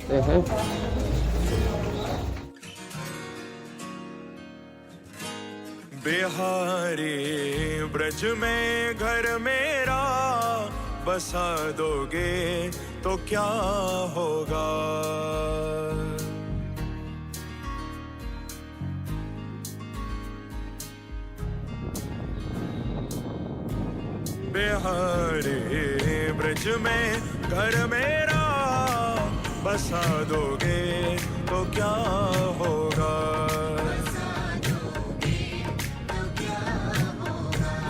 सकते हैं। बिहारी ब्रज में घर मेरा बसा दोगे तो क्या होगा। बिहारी ब्रज में घर मेरा बसा दोगे तो क्या होगा।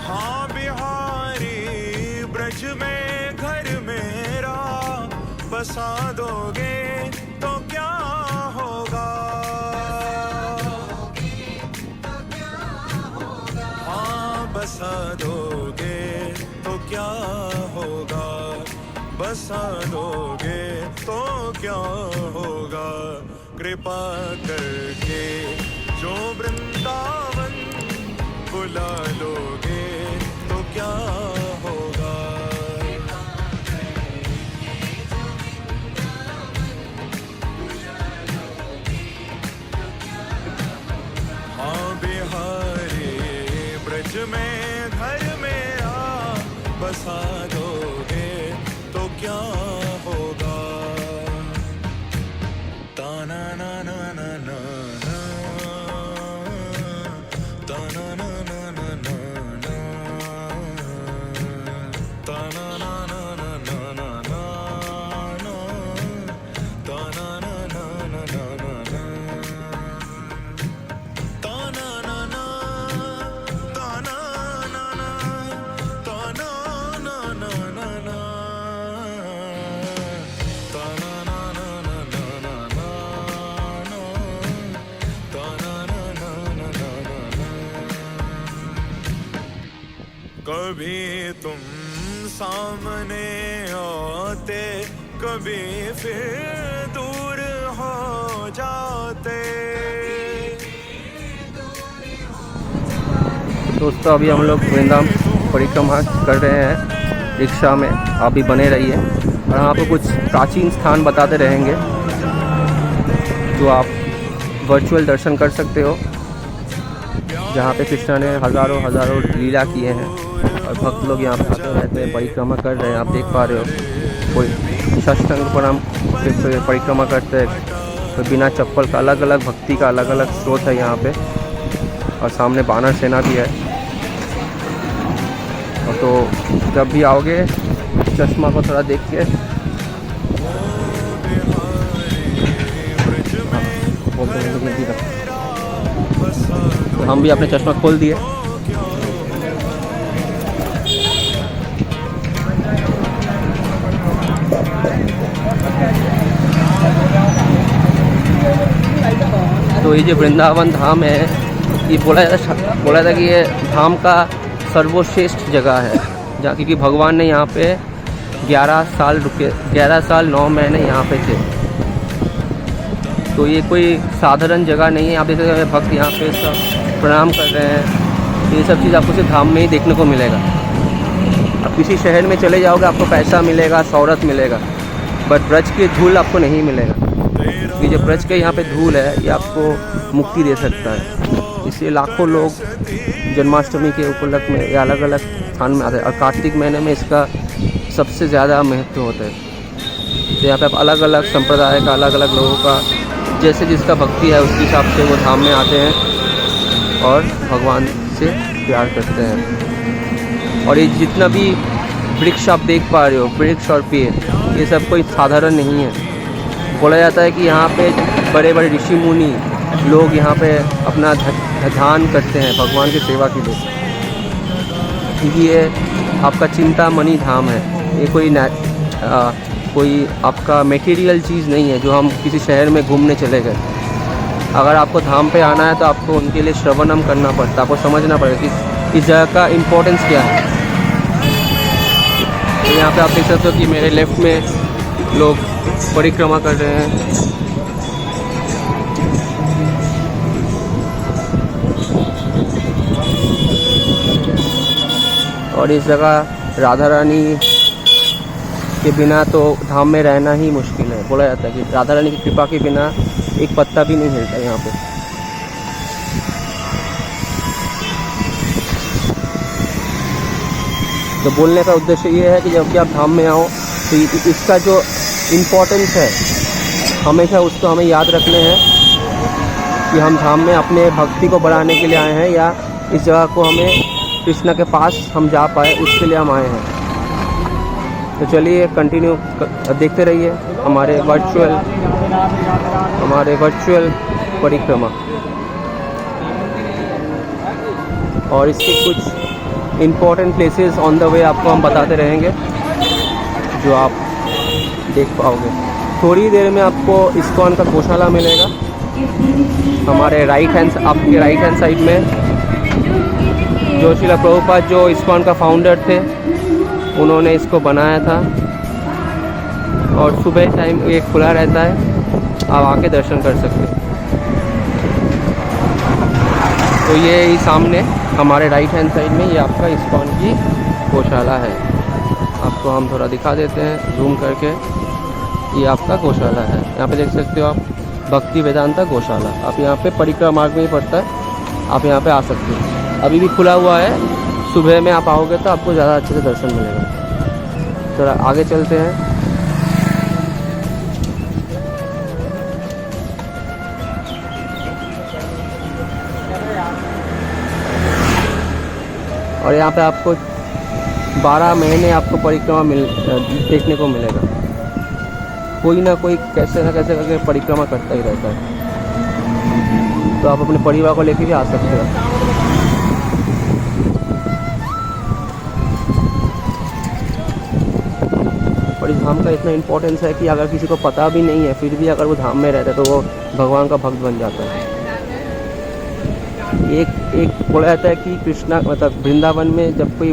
हाँ बिहारी ब्रज में घर मेरा बसा दोगे तो क्या होगा। हाँ बसा दोगे तो क्या होगा। बसा दोगे तो क्या होगा। कृपा करके जो वृंदावन बुला लोगे तो क्या होगा। हाँ बिहारी ब्रज में घर मेरा बसा दोगे तो क्या होगा। ताना ना ना ना ना ना, ताना ना ना ना ना ना, ताना ना ना ना ना ना ना, ताना ना ना ना ना ना ना, ताना ना ना, ताना ना ना, ताना ना ना ना ना, ताना ना ना ना ना ना ना, ताना ना ना ना ना ना ना। कभी तुम सामने आते कभी फिर दूर हो जाते। दोस्तों अभी हम लोग वृंदावन परिक्रमा कर रहे हैं रिक्शा में, आप भी बने रहिए और हम आपको कुछ प्राचीन स्थान बताते रहेंगे जो आप वर्चुअल दर्शन कर सकते हो, जहाँ पे कृष्णा ने हज़ारों हज़ारों लीला किए हैं और भक्त लोग यहाँ पे आते रहते हैं, परिक्रमा कर रहे हैं। आप देख पा रहे हो कोई साष्टांग प्रणाम परिक्रमा करते हैं, तो बिना चप्पल का अलग अलग भक्ति का अलग अलग स्रोत है यहाँ पे। और सामने बानर सेना भी है। और तो जब भी आओगे चश्मा को थोड़ा देख के तो हम भी अपने चश्मा खोल दिए। तो ये जो वृंदावन धाम है, ये बोला था कि ये धाम का सर्वश्रेष्ठ जगह है, जहाँ क्योंकि भगवान ने यहाँ पे 11 साल रुके, 11 साल 9 महीने यहाँ पे थे। तो ये कोई साधारण जगह नहीं है। आप देख सकते हैं भक्त यहाँ पे सब प्रणाम कर रहे हैं। ये सब चीज़ आपको सिर्फ धाम में ही देखने को मिलेगा। आप किसी शहर में चले जाओगे आपको पैसा मिलेगा, शौहरत मिलेगा, बट ब्रज के धूल आपको नहीं मिलेगा। ये जो ब्रज के यहाँ पे धूल है ये आपको मुक्ति दे सकता है। इसलिए लाखों लोग जन्माष्टमी के उपलक्ष्य में या अलग अलग स्थान में आते हैं और कार्तिक महीने में इसका सबसे ज़्यादा महत्व होता है। तो यहाँ पे आप अलग अलग संप्रदाय का, अलग अलग लोगों का, जैसे जिसका भक्ति है उसके हिसाब से वो धाम में आते हैं और भगवान से प्यार करते हैं। और ये जितना भी वृक्ष आप देख पा रहे हो, वृक्ष और पेड़, ये सब कोई साधारण नहीं है। बोला जाता है कि यहाँ पे बड़े बड़े ऋषि मुनि लोग यहाँ पे अपना ध्यान करते हैं भगवान की सेवा के लिए। ये आपका चिंतामणि धाम है। ये कोई आपका मटेरियल चीज़ नहीं है जो हम किसी शहर में घूमने चले गए। अगर आपको धाम पे आना है तो आपको उनके लिए श्रवणम करना पड़ता है, आपको समझना पड़ेगा कि इस जगह का इम्पोर्टेंस क्या है। तो यहाँ पे आप देख सकते हो कि मेरे लेफ़्ट में लोग परिक्रमा कर रहे हैं। और इस जगह राधा रानी के बिना तो धाम में रहना ही मुश्किल है। बोला जाता है कि राधा रानी की कृपा के बिना एक पत्ता भी नहीं हिलता यहाँ पे। तो बोलने का उद्देश्य ये है कि जब भी आप धाम में आओ तो इसका जो इम्पोर्टेंस है हमेशा उसको हमें याद रखने हैं कि हम धाम में अपने भक्ति को बढ़ाने के लिए आए हैं, या इस जगह को हमें कृष्णा के पास हम जा पाए उसके लिए हम आए हैं। तो चलिए कंटिन्यू देखते रहिए हमारे वर्चुअल परिक्रमा, और इसके कुछ important places on the way आपको हम बताते रहेंगे जो आप देख पाओगे। थोड़ी देर में आपको इस्कॉन का गौशाला मिलेगा हमारे आपके राइट हैंड साइड में। जो श्रील प्रभुपाद जो इस्कॉन का फाउंडर थे उन्होंने इसको बनाया था, और सुबह टाइम ये खुला रहता है, आप आके दर्शन कर सकते हैं। तो ये ही सामने हमारे राइट हैंड साइड में ये आपका इस्कॉन की गौशाला है। आपको हम थोड़ा दिखा देते हैं जूम करके। ये आपका गौशाला है, यहाँ पे देख सकते हो आप, भक्ति वेदांता गौशाला। आप यहाँ पे परिक्रमा मार्ग में ही पड़ता है, आप यहाँ पे आ सकते हो। अभी भी खुला हुआ है, सुबह में आप आओगे तो आपको ज़्यादा अच्छे से दर्शन मिलेगा। थोड़ा आगे चलते हैं। और यहाँ पे आपको 12 महीने आपको परिक्रमा देखने को मिलेगा। कोई ना कोई कैसे ना कैसे करके परिक्रमा करता ही रहता है। तो आप अपने परिवार को लेकर भी आ सकते हो। और इस धाम का इतना इम्पोर्टेंस है कि अगर किसी को पता भी नहीं है फिर भी अगर वो धाम में रहता है तो वो भगवान का भक्त बन जाता है। एक बोला जाता है कि कृष्णा मतलब वृंदावन में जब कोई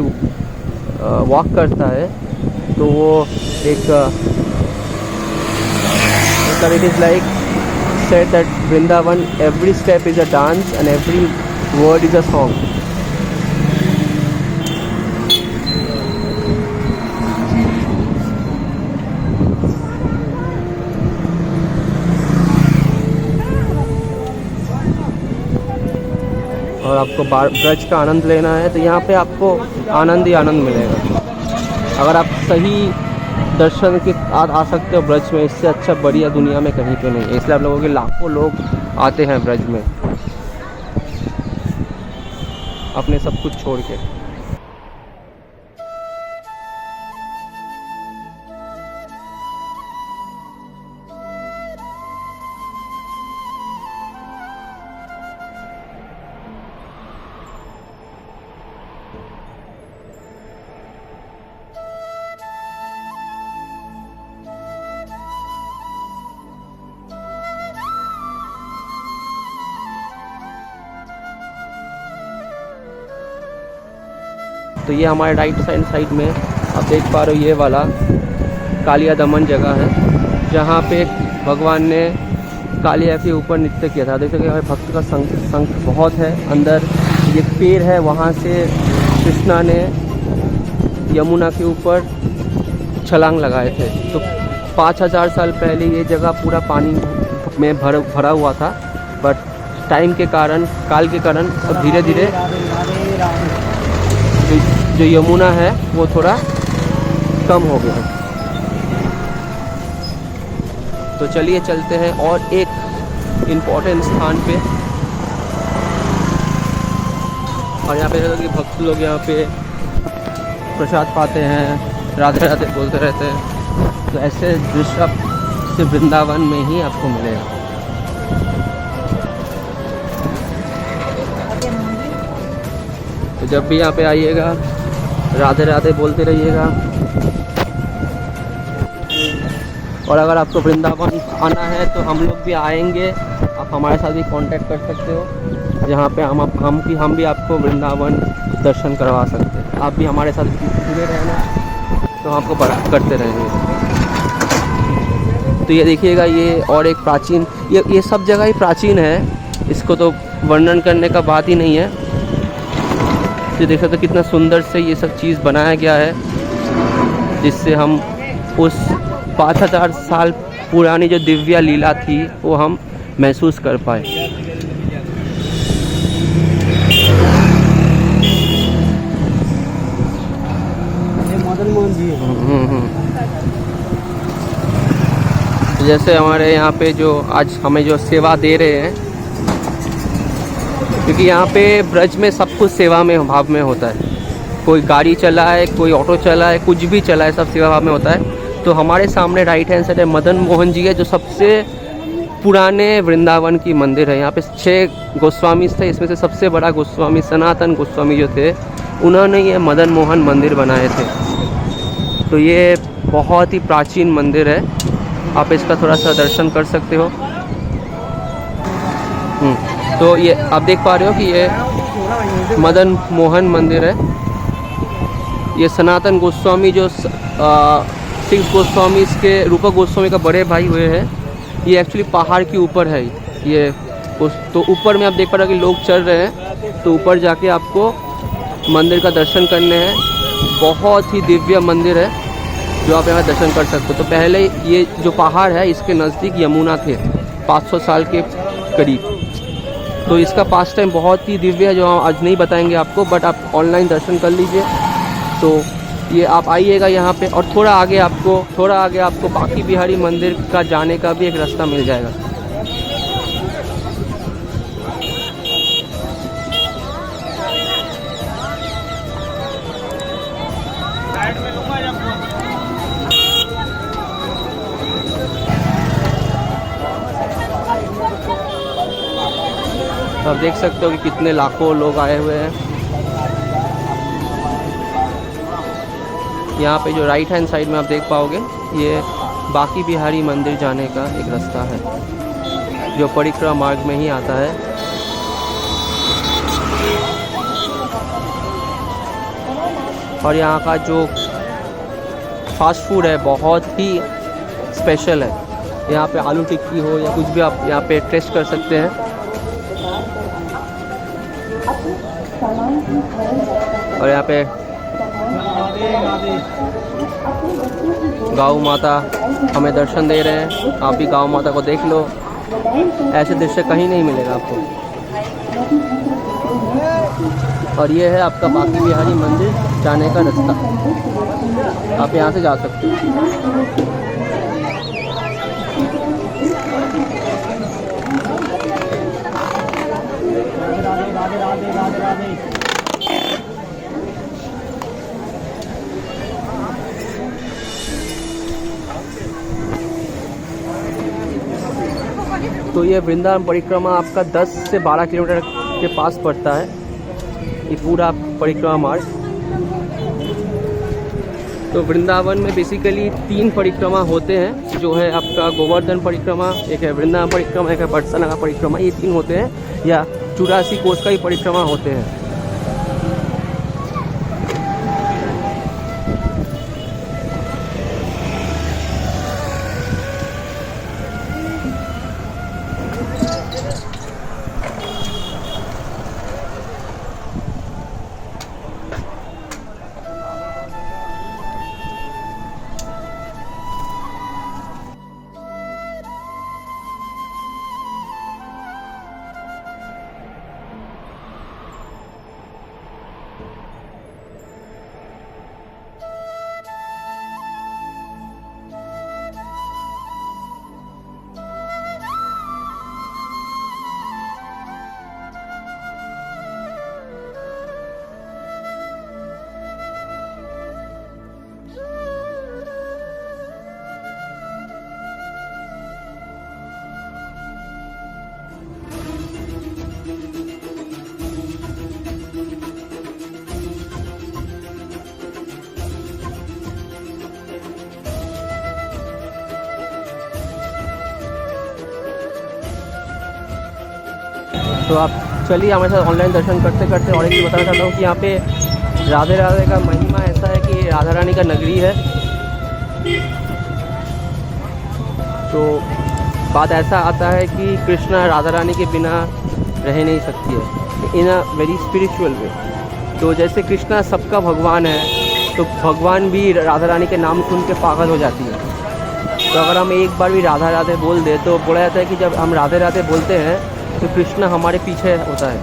वॉक करता है तो वो एक मतलब it is like said that Vrindavan every step is a dance and every word is a song. और आपको ब्रज का आनंद लेना है तो यहाँ पे आपको आनंद ही आनंद मिलेगा। अगर आप सही दर्शन के आ सकते हो ब्रज में, इससे अच्छा बढ़िया दुनिया में कहीं पे नहीं है। इसलिए आप लोगों के लाखों लोग आते हैं ब्रज में अपने सब कुछ छोड़ के। तो ये हमारे राइट साइड में आप देख पा रहे हो, ये वाला कालिया दमन जगह है जहाँ पे भगवान ने कालिया के ऊपर नृत्य किया था। देख सकते हैं भक्त का संख बहुत है। अंदर ये पेड़ है, वहाँ से कृष्णा ने यमुना के ऊपर छलांग लगाए थे। तो 5000 साल पहले ये जगह पूरा पानी में भरा हुआ था, बट टाइम के कारण, काल के कारण अब धीरे धीरे जो यमुना है वो थोड़ा कम हो गया। तो चलिए चलते हैं और एक इम्पोर्टेंट स्थान पे। और यहाँ पे कि भक्त लोग यहाँ पे प्रसाद पाते हैं, राधे राधे बोलते रहते हैं। तो ऐसे दृश्य से वृंदावन में ही आपको मिलेगा। तो जब भी यहाँ पे आइएगा राधे राधे बोलते रहिएगा। और अगर आपको वृंदावन आना है तो हम लोग भी आएंगे, आप हमारे साथ भी कांटेक्ट कर सकते हो, जहाँ पे हम भी आपको वृंदावन दर्शन करवा सकते हैं। आप भी हमारे साथ जुड़े रहना तो हम आपको करते रहेंगे। तो ये देखिएगा, ये और एक प्राचीन, ये सब जगह ही प्राचीन है, इसको तो वर्णन करने का बात ही नहीं है। तो देख सकते हो कितना सुंदर से ये सब चीज़ बनाया गया है, जिससे हम उस 5000 साल पुरानी जो दिव्य लीला थी वो हम महसूस कर पाए। मदन मोहन जी जैसे हमारे यहाँ पे जो आज हमें जो सेवा दे रहे हैं, क्योंकि यहाँ पे ब्रज में सब कुछ सेवा में भाव में होता है। कोई गाड़ी चलाए, कोई ऑटो चलाए, कुछ भी चलाए, सब सेवा भाव में होता है। तो हमारे सामने राइट हैंड साइड है मदन मोहन जी है, जो सबसे पुराने वृंदावन की मंदिर है। यहाँ पे 6 गोस्वामी थे, इसमें से सबसे बड़ा गोस्वामी सनातन गोस्वामी जो थे, उन्होंने ये मदन मोहन मंदिर बनाए थे। तो ये बहुत ही प्राचीन मंदिर है, आप इसका थोड़ा सा दर्शन कर सकते हो। तो ये आप देख पा रहे हो कि ये मदन मोहन मंदिर है। ये सनातन गोस्वामी जो 6 गोस्वामी के रूपक गोस्वामी का बड़े भाई हुए हैं, ये एक्चुअली पहाड़ के ऊपर है। ये तो ऊपर में आप देख पा रहे हो कि लोग चल रहे हैं, तो ऊपर जाके आपको मंदिर का दर्शन करने हैं। बहुत ही दिव्य मंदिर है जो आप यहाँ दर्शन कर सकते हो। तो पहले ये जो पहाड़ है, इसके नज़दीक यमुना थे 500 साल के करीब। तो इसका पास टाइम बहुत ही दिव्य है, जो हम आज नहीं बताएंगे आपको, बट आप ऑनलाइन दर्शन कर लीजिए। तो ये आप आइएगा यहाँ पे, और थोड़ा आगे आपको बांकी बिहारी मंदिर का जाने का भी एक रास्ता मिल जाएगा। तो आप देख सकते हो कि कितने लाखों लोग आए हुए हैं। यहाँ पे जो राइट हैंड साइड में आप देख पाओगे, ये बांकी बिहारी मंदिर जाने का एक रास्ता है, जो परिक्रमा मार्ग में ही आता है। और यहाँ का जो फास्ट फूड है बहुत ही स्पेशल है। यहाँ पे आलू टिक्की हो या कुछ भी आप यहाँ पे टेस्ट कर सकते हैं। और यहाँ पे गौ माता हमें दर्शन दे रहे हैं। आप भी गौ माता को देख लो, ऐसे दृश्य कहीं नहीं मिलेगा आपको। और ये है आपका बांकी बिहारी मंदिर जाने का रास्ता, आप यहाँ से जा सकते हो। तो ये वृंदावन परिक्रमा आपका 10 से 12 किलोमीटर के पास पड़ता है, ये पूरा परिक्रमा मार्ग। तो वृंदावन में बेसिकली 3 परिक्रमा होते हैं, जो है आपका गोवर्धन परिक्रमा, एक है वृंदावन परिक्रमा, एक है बरसाना का परिक्रमा। ये 3 होते हैं, या 84 कोस का ही परिक्रमा होते हैं। तो आप चलिए हमारे साथ ऑनलाइन दर्शन करते करते। और एक चीज़ बताना चाहता हूँ कि यहाँ पे राधे राधे का महिमा ऐसा है कि राधा रानी का नगरी है। तो बात ऐसा आता है कि कृष्णा राधा रानी के बिना रह नहीं सकती है, इन अ वेरी स्पिरिचुअल वे। तो जैसे कृष्णा सबका भगवान है, तो भगवान भी राधा रानी के नाम सुन के पागल हो जाती है। तो अगर हम एक बार भी राधा राधे बोल दे तो बोला जाता है कि जब हम राधे राधे बोलते हैं तो कृष्ण हमारे पीछे होता है।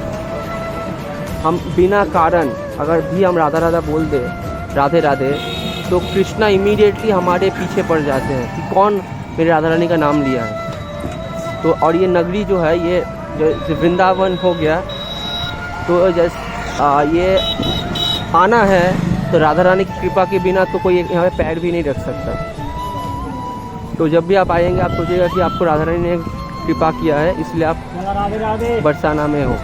हम बिना कारण अगर भी हम राधा राधा बोल दे राधे राधे तो कृष्णा इमीडिएटली हमारे पीछे पड़ जाते हैं कि कौन मेरे राधा रानी का नाम लिया है। तो और ये नगरी जो है ये जैसे वृंदावन हो गया तो जैसे ये आना है तो राधा रानी की कृपा के बिना तो कोई यहाँ पे पैर भी नहीं रख सकता। तो जब भी आप आएंगे आप सोचिएगा कि आपको राधा रानी ने कृपा किया है इसलिए आप राधे राधे बरसाना में हो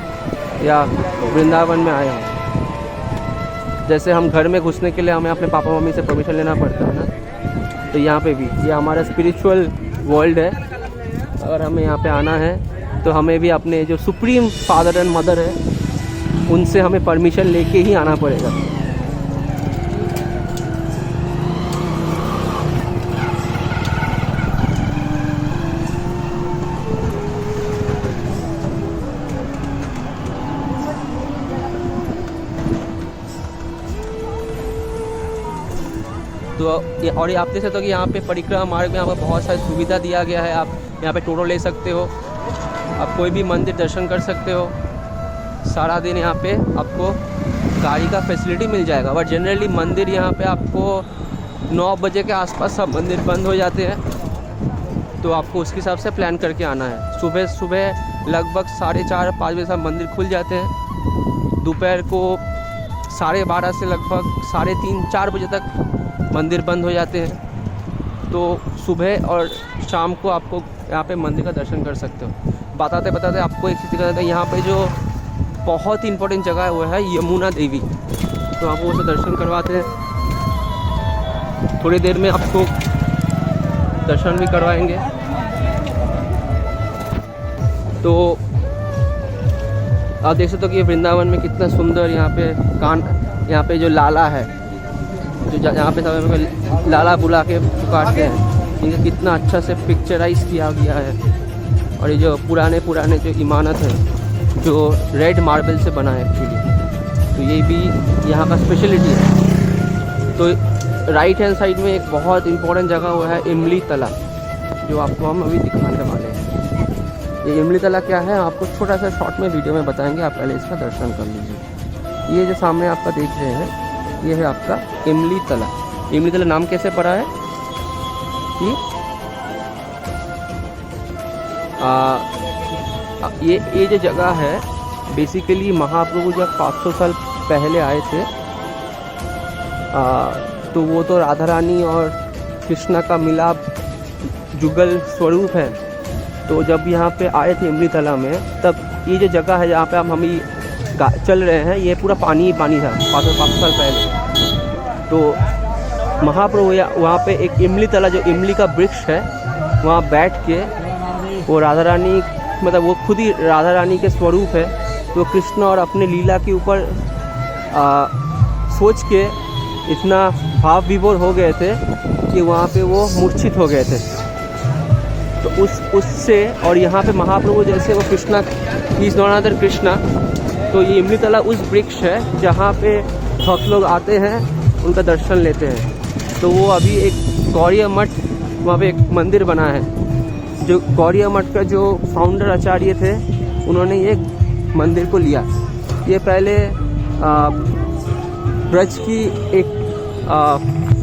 या वृंदावन में आए हो। जैसे हम घर में घुसने के लिए हमें अपने पापा मम्मी से परमिशन लेना पड़ता है ना, तो यहाँ पे भी ये हमारा स्पिरिचुअल वर्ल्ड है। अगर हमें यहाँ पे आना है तो हमें भी अपने जो सुप्रीम फादर एंड मदर है उनसे हमें परमिशन लेके ही आना पड़ेगा। तो और ये आप देख सकते हो कि यहाँ पे परिक्रमा मार्ग में आपको बहुत सारी सुविधा दिया गया है। आप यहाँ पे टोटो ले सकते हो, आप कोई भी मंदिर दर्शन कर सकते हो। सारा दिन यहाँ पे आपको गाड़ी का फैसिलिटी मिल जाएगा। बट जनरली मंदिर यहाँ पे आपको 9 बजे के आसपास सब मंदिर बंद हो जाते हैं, तो आपको उसके हिसाब से प्लान करके आना है। सुबह सुबह लगभग 4:30-5 बजे सब मंदिर खुल जाते हैं। दोपहर को 12:30 से लगभग 3:30-4 बजे तक मंदिर बंद हो जाते हैं। तो सुबह और शाम को आपको यहाँ पे मंदिर का दर्शन कर सकते हो। बताते बताते आपको एक चीज़ दिखाते हैं, यहाँ पे जो बहुत ही इम्पोर्टेंट जगह है वो है यमुना देवी। तो आपको उसे दर्शन करवाते हैं। थोड़ी देर में आपको दर्शन भी करवाएंगे। तो आप देख सकते हो कि ये वृंदावन में कितना सुंदर यहाँ पे जो लाला है, जो यहाँ पे सब लाला बुला के पुकारते हैं, इनका कितना अच्छा से पिक्चराइज किया गया है। और ये जो पुराने जो इमारत है जो रेड मार्बल से बना है एक्चुअली, तो ये भी यहाँ का स्पेशलिटी है। तो राइट हैंड साइड में एक बहुत इम्पोर्टेंट जगह वो है इमली तला, जो आपको हम अभी दिखाने वाले हैं। ये इमली तला क्या है आपको छोटा सा शॉर्ट में वीडियो में बताएंगे, आप पहले इसका दर्शन कर लीजिए। ये जो सामने आपका देख रहे हैं ये है आपका इमली तला। इमली तला नाम कैसे पड़ा है कि ये जो जगह है बेसिकली महाप्रभु जब 500 साल पहले आए थे तो वो तो राधा रानी और कृष्णा का मिलाप जुगल स्वरूप है। तो जब यहाँ पे आए थे इमली तला में, तब ये जो जगह है जहाँ पे हम चल रहे हैं ये पूरा पानी ही पानी था 500 साल पहले। तो महाप्रभु वहाँ पे एक इमली तला जो इमली का वृक्ष है वहाँ बैठ के वो राधा रानी मतलब वो खुद ही राधा रानी के स्वरूप है, तो कृष्ण और अपने लीला के ऊपर सोच के इतना भाव विभोर हो गए थे कि वहाँ पे वो मूर्छित हो गए थे। तो उससे और यहाँ पे महाप्रभु जैसे वो कृष्णा इस नॉन कृष्णा, तो ये इमली तला उस वृक्ष है जहाँ पे भक्त लोग आते हैं उनका दर्शन लेते हैं। तो वो अभी एक गौड़िया मठ वहाँ पे एक मंदिर बना है। जो गौड़िया मठ का जो फाउंडर आचार्य थे उन्होंने ये मंदिर को लिया। ये पहले ब्रज की एक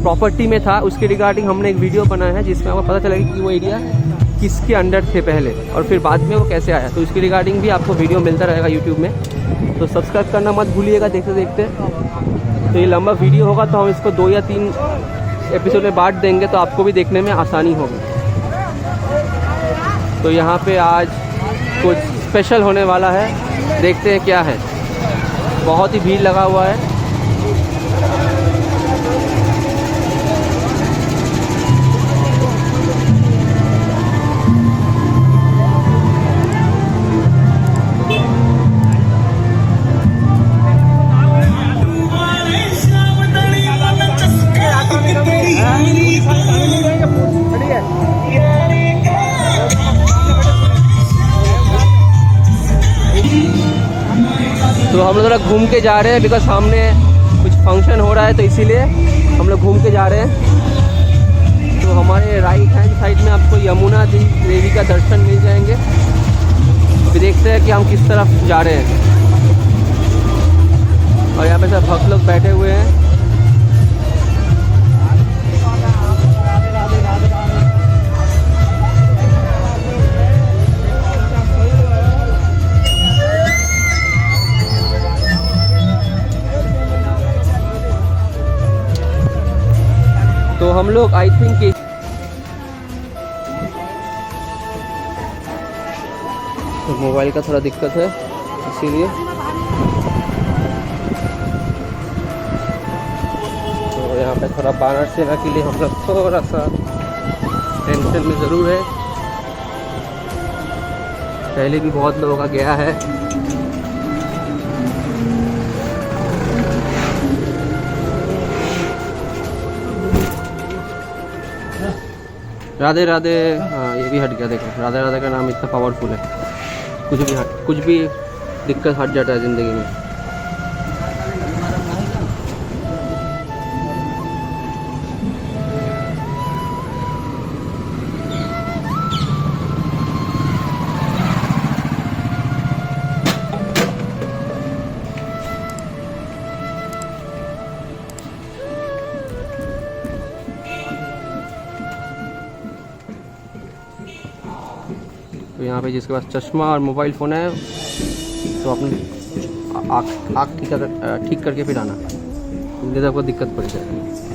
प्रॉपर्टी में था, उसके रिगार्डिंग हमने एक वीडियो बनाया है जिसमें आपको पता चलेगा कि वो एरिया किसके अंडर थे पहले और फिर बाद में वो कैसे आया। तो इसके रिगार्डिंग भी आपको वीडियो मिलता रहेगा यूट्यूब में, तो सब्सक्राइब करना मत भूलिएगा देखते देखते। तो ये लंबा वीडियो होगा तो हम इसको 2 या 3 एपिसोड में बांट देंगे तो आपको भी देखने में आसानी होगी। तो यहाँ पे आज कुछ स्पेशल होने वाला है, देखते हैं क्या है। बहुत ही भीड़ लगा हुआ है। तो हम लोग थोड़ा घूम के जा रहे हैं बिकॉज सामने कुछ फंक्शन हो रहा है, तो इसीलिए हम लोग घूम के जा रहे हैं। तो हमारे राइट हैंड साइड में आपको यमुना देवी का दर्शन मिल जाएंगे। अभी देखते हैं कि हम किस तरफ जा रहे हैं। और यहाँ पे सब भक्त लोग बैठे हुए हैं। तो हम लोग आई थिंक कि तो मोबाइल का थोड़ा दिक्कत है इसीलिए। तो यहाँ पे थोड़ा बानर सेना के लिए हम लोग थोड़ा सा टेंशन में ज़रूर है। पहले भी बहुत लोगों का गया है। राधे राधे। हाँ ये भी हट गया, देखो राधे राधे का नाम इतना पावरफुल है। कुछ भी दिक्कत हट जाता है ज़िंदगी में। तो यहाँ पे जिसके पास चश्मा और मोबाइल फ़ोन है तो अपनी आँख ठीक करके फिर आना, नहीं तो आपको दिक्कत पड़ जाएगी।